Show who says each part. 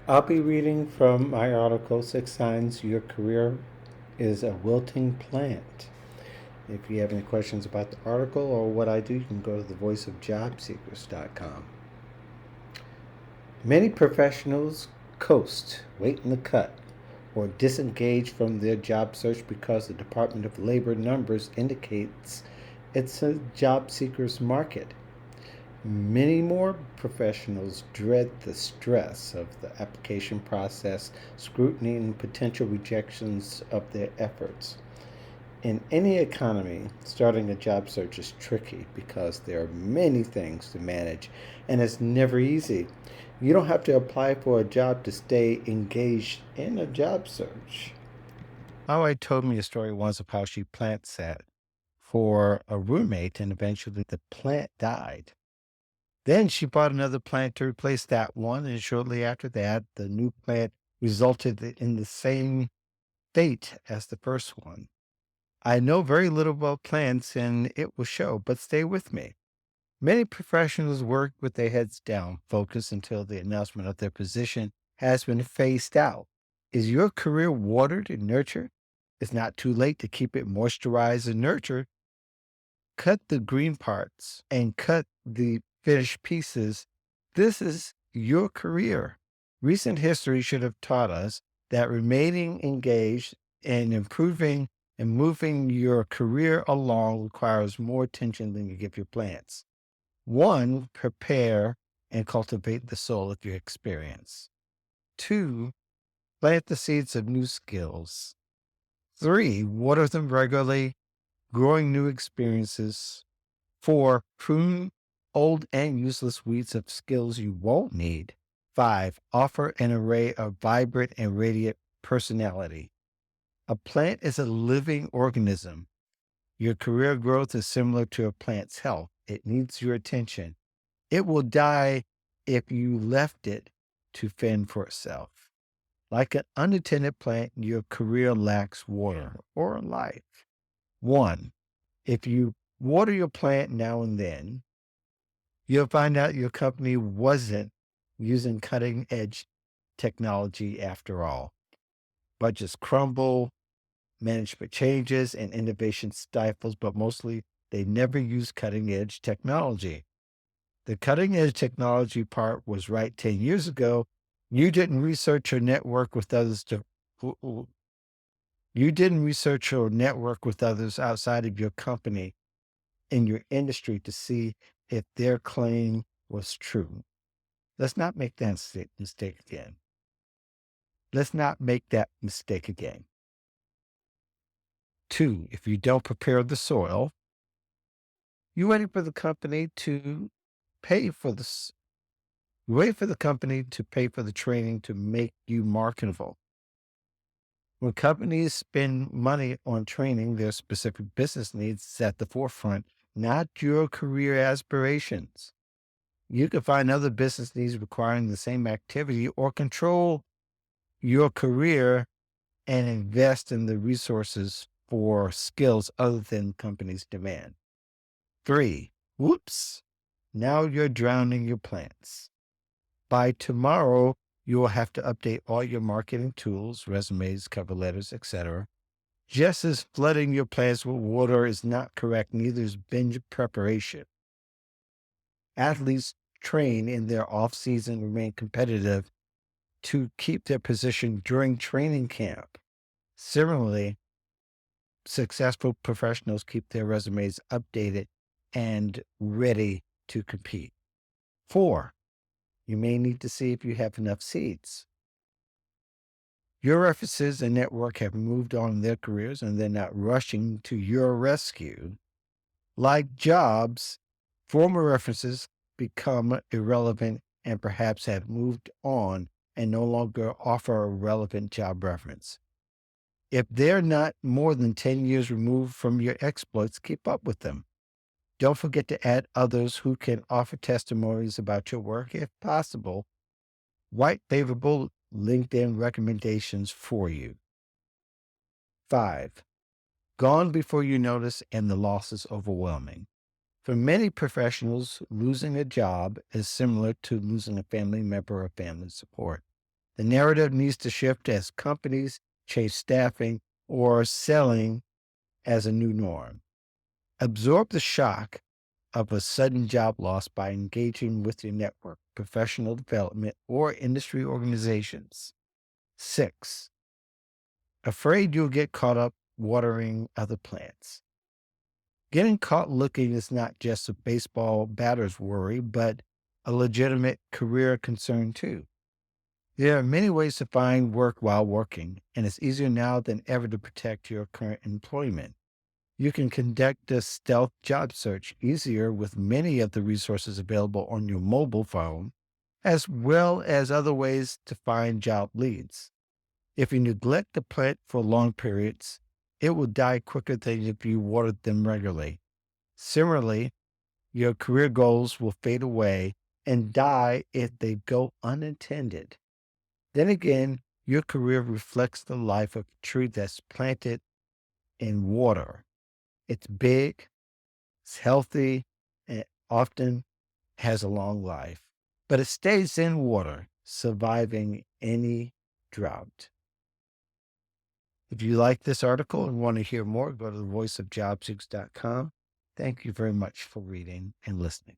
Speaker 1: I'll be reading from my article, Six Signs Your Career is a Wilting Plant. If you have any questions about the article or what I do, you can go to thevoiceofjobseekers.com. Many professionals coast, wait in the cut, or disengage from their job search because the Department of Labor numbers indicates it's a job seekers market. Many more professionals dread the stress of the application process, scrutiny, and potential rejections of their efforts. In any economy, starting a job search is tricky because there are many things to manage and it's never easy. You don't have to apply for a job to stay engaged in a job search. My wife told me a story once of how she plant sat for a roommate and eventually the plant died. Then she bought another plant to replace that one, and shortly after that, the new plant resulted in the same fate as the first one. I know very little about plants, and it will show, but stay with me. Many professionals work with their heads down, focused until the announcement of their position has been phased out. Is your career watered and nurtured? It's not too late to keep it moisturized and nurtured. Cut the green parts and cut the finished pieces. This is your career. Recent history should have taught us that remaining engaged and improving and moving your career along requires more attention than you give your plants. One, prepare and cultivate the soil of your experience. Two, plant the seeds of new skills. Three, water them regularly, growing new experiences. Four, prune old and useless weeds of skills you won't need. Five, offer an array of vibrant and radiant personality. A plant is a living organism. Your career growth is similar to a plant's health. It needs your attention. It will die if you left it to fend for itself. Like an unattended plant, your career lacks water or life. One, if you water your plant now and then, you'll find out your company wasn't using cutting edge technology after all. Budgets crumble, management changes, and innovation stifles, but mostly they never use cutting edge technology. The cutting edge technology part was right 10 years ago. You didn't research or network with others to you didn't research or network with others outside of your company in your industry to see if their claim was true. Let's not make that mistake again. Let's not make that mistake again. Two, if you don't prepare the soil, you're waiting for the company to pay for this. You wait for the company to pay for the training to make you marketable. When companies spend money on training, their specific business needs is at the forefront, not your career aspirations. You can find other business needs requiring the same activity or control your career and invest in the resources for skills other than companies' demand. Three, whoops, now you're drowning your plants. By tomorrow, you will have to update all your marketing tools, resumes, cover letters, etc. Just as flooding your plants with water is not correct, neither is binge preparation. Athletes train in their off-season, remain competitive to keep their position during training camp. Similarly, successful professionals keep their resumes updated and ready to compete. Four, you may need to see if you have enough seeds. Your references and network have moved on in their careers and they're not rushing to your rescue. Like jobs, former references become irrelevant and perhaps have moved on and no longer offer a relevant job reference. If they're not more than 10 years removed from your exploits, keep up with them. Don't forget to add others who can offer testimonies about your work if possible. Write favorable LinkedIn recommendations for you. Five, gone before you notice and the loss is overwhelming. For many professionals, losing a job is similar to losing a family member or family support. The narrative needs to shift as companies chase staffing or selling as a new norm. Absorb the shock of a sudden job loss by engaging with your network, professional development, or industry organizations. 6. Afraid you'll get caught up watering other plants. Getting caught looking is not just a baseball batter's worry, but a legitimate career concern too. There are many ways to find work while working, and it's easier now than ever to protect your current employment. You can conduct a stealth job search easier with many of the resources available on your mobile phone, as well as other ways to find job leads. If you neglect the plant for long periods, it will die quicker than if you watered them regularly. Similarly, your career goals will fade away and die if they go unattended. Then again, your career reflects the life of a tree that's planted in water. It's big, it's healthy, and often has a long life, but it stays in water, surviving any drought. If you like this article and want to hear more, go to thevoiceofjobseeks.com. Thank you very much for reading and listening.